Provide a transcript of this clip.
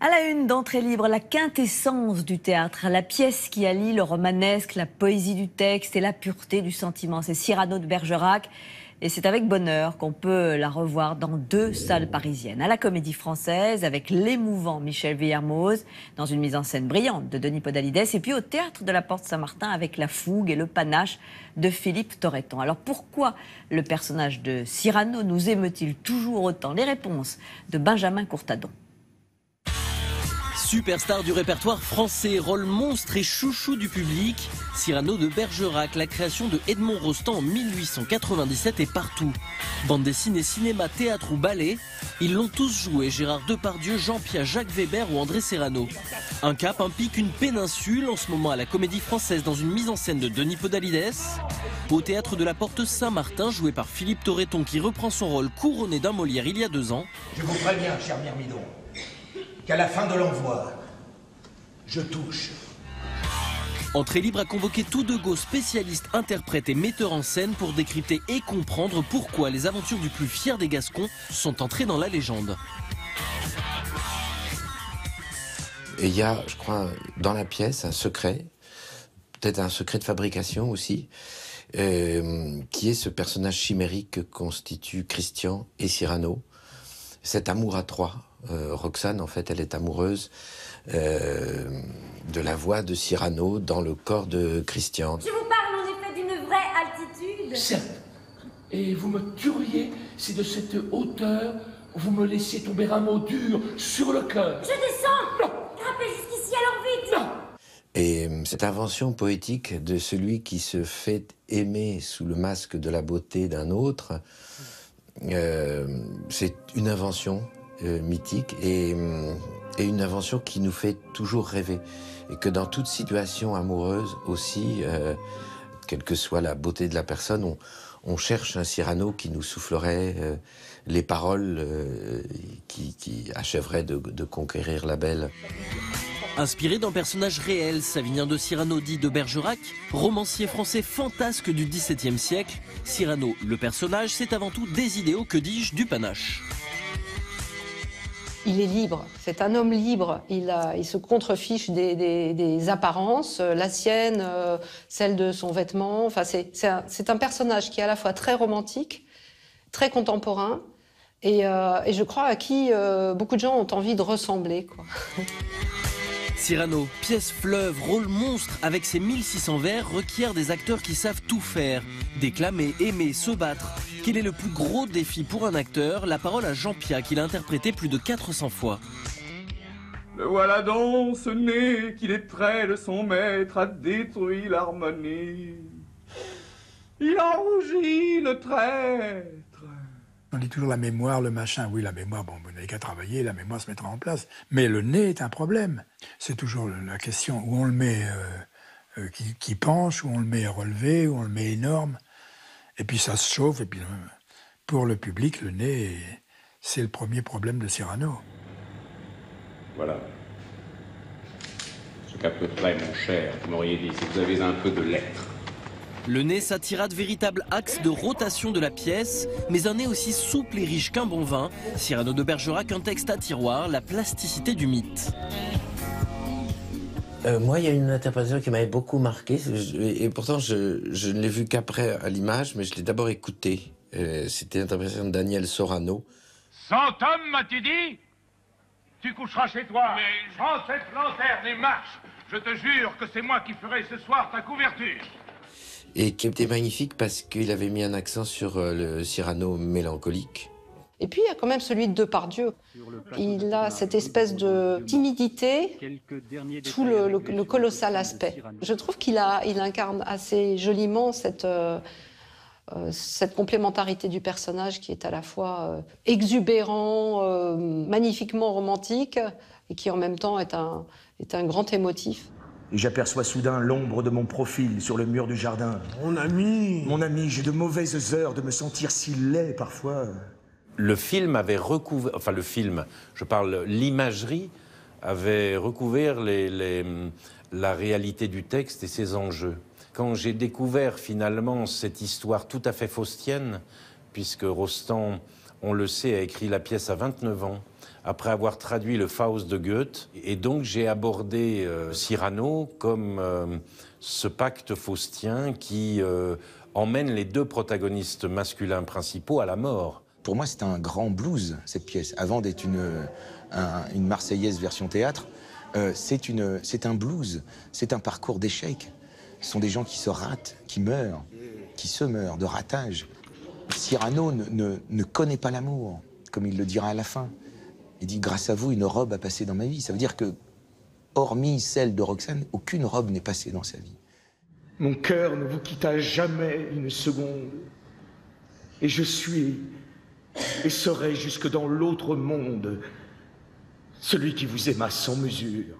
À la une d'Entrée libre, la quintessence du théâtre, la pièce qui allie le romanesque, la poésie du texte et la pureté du sentiment. C'est Cyrano de Bergerac et c'est avec bonheur qu'on peut la revoir dans 2 salles parisiennes. À la Comédie Française avec l'émouvant Michel Villermoz, dans une mise en scène brillante de Denis Podalides, et puis au Théâtre de la Porte Saint-Martin avec la fougue et le panache de Philippe Torreton. Alors pourquoi le personnage de Cyrano nous émeut-il toujours autant? Les réponses de Benjamin Courtadon. Superstar du répertoire français, rôle monstre et chouchou du public, Cyrano de Bergerac, la création de Edmond Rostand en 1897 est partout. Bande dessinée, cinéma, théâtre ou ballet, ils l'ont tous joué, Gérard Depardieu, Jean Piat, Jacques Weber ou André Serrano. Un cap, un pic, une péninsule, en ce moment à la Comédie Française dans une mise en scène de Denis Podalides. Au Théâtre de la Porte Saint-Martin, joué par Philippe Torreton qui reprend son rôle couronné d'un Molière il y a 2 ans. Je vous préviens, cher Myrmidon, qu'à la fin de l'envoi, je touche. Entrée libre a convoqué tous 2 go spécialistes, interprètes et metteurs en scène pour décrypter et comprendre pourquoi les aventures du plus fier des Gascons sont entrées dans la légende. Et il y a, je crois, dans la pièce, un secret, peut-être un secret de fabrication aussi, qui est ce personnage chimérique que constituent Christian et Cyrano. Cet amour à 3. Roxane, en fait, elle est amoureuse de la voix de Cyrano dans le corps de Christian. Je vous parle en effet d'une vraie altitude. Certes. Et vous me tueriez si de cette hauteur, vous me laissiez tomber un mot dur sur le cœur. Je descends. Non. Grimpez jusqu'ici, alors vite. Non. Et cette invention poétique de celui qui se fait aimer sous le masque de la beauté d'un autre, c'est une invention mythique et une invention qui nous fait toujours rêver. Et que dans toute situation amoureuse aussi, quelle que soit la beauté de la personne, on cherche un Cyrano qui nous soufflerait les paroles qui achèveraient de conquérir la belle. Inspiré d'un personnage réel, Savinien de Cyrano dit de Bergerac, romancier français fantasque du XVIIe siècle, Cyrano, le personnage, c'est avant tout des idéaux, que dis-je, du panache. Il est libre, c'est un homme libre, il se contrefiche des apparences, la sienne, celle de son vêtement. Enfin, c'est un personnage qui est à la fois très romantique, très contemporain, et je crois à qui beaucoup de gens ont envie de ressembler, quoi. Cyrano, pièce fleuve, rôle monstre avec ses 1600 vers requiert des acteurs qui savent tout faire. Déclamer, aimer, se battre. Quel est le plus gros défi pour un acteur? La parole à Jean Piat qui l'a interprété plus de 400 fois. Le voilà dans ce nez qu'il est près de son maître a détruit l'harmonie. Il en rougit le traître. On dit toujours la mémoire, le machin. Oui, la mémoire, bon, vous n'avez qu'à travailler, la mémoire se mettra en place. Mais le nez est un problème. C'est toujours la question où on le met qui penche, où on le met relevé, où on le met énorme. Et puis ça se chauffe. Et puis pour le public, le nez, c'est le premier problème de Cyrano. Voilà. Ce qu'à peu près, mon cher, vous m'auriez dit, si vous avez un peu de lettres. Le nez s'attira de véritables axes de rotation de la pièce, mais un nez aussi souple et riche qu'un bon vin. Cyrano de Bergerac, un texte à tiroir, la plasticité du mythe. Moi, il y a une interprétation qui m'avait beaucoup marqué, et pourtant je ne l'ai vue qu'après à l'image, mais je l'ai d'abord écoutée. C'était l'interprétation de Daniel Sorano. 100 hommes, m'as-tu dit? Tu coucheras chez toi. Mais prends cette lanterne et marche. Je te jure que c'est moi qui ferai ce soir ta couverture. Et qui était magnifique parce qu'il avait mis un accent sur le Cyrano mélancolique. Et puis il y a quand même celui de Depardieu. Il a cette espèce de timidité sous le colossal aspect. Je trouve qu'il incarne assez joliment cette complémentarité du personnage qui est à la fois exubérant, magnifiquement romantique, et qui en même temps est un grand émotif. Et j'aperçois soudain l'ombre de mon profil sur le mur du jardin. Mon ami, j'ai de mauvaises heures de me sentir si laid parfois. Le film avait recouvert, enfin le film, je parle, l'imagerie avait recouvert la réalité du texte et ses enjeux. Quand j'ai découvert finalement cette histoire tout à fait faustienne, puisque Rostand, on le sait, a écrit la pièce à 29 ans, après avoir traduit le Faust de Goethe. Et donc j'ai abordé Cyrano comme ce pacte faustien qui emmène les deux protagonistes masculins principaux à la mort. Pour moi, c'est un grand blues, cette pièce. Avant d'être une Marseillaise version théâtre, c'est un blues, c'est un parcours d'échecs. Ce sont des gens qui se ratent, qui meurent, qui se meurent de ratage. Cyrano ne connaît pas l'amour, comme il le dira à la fin. Il dit « Grâce à vous, une robe a passé dans ma vie ». Ça veut dire que, hormis celle de Roxane, aucune robe n'est passée dans sa vie. Mon cœur ne vous quitta jamais une seconde. Et je suis et serai jusque dans l'autre monde celui qui vous aima sans mesure.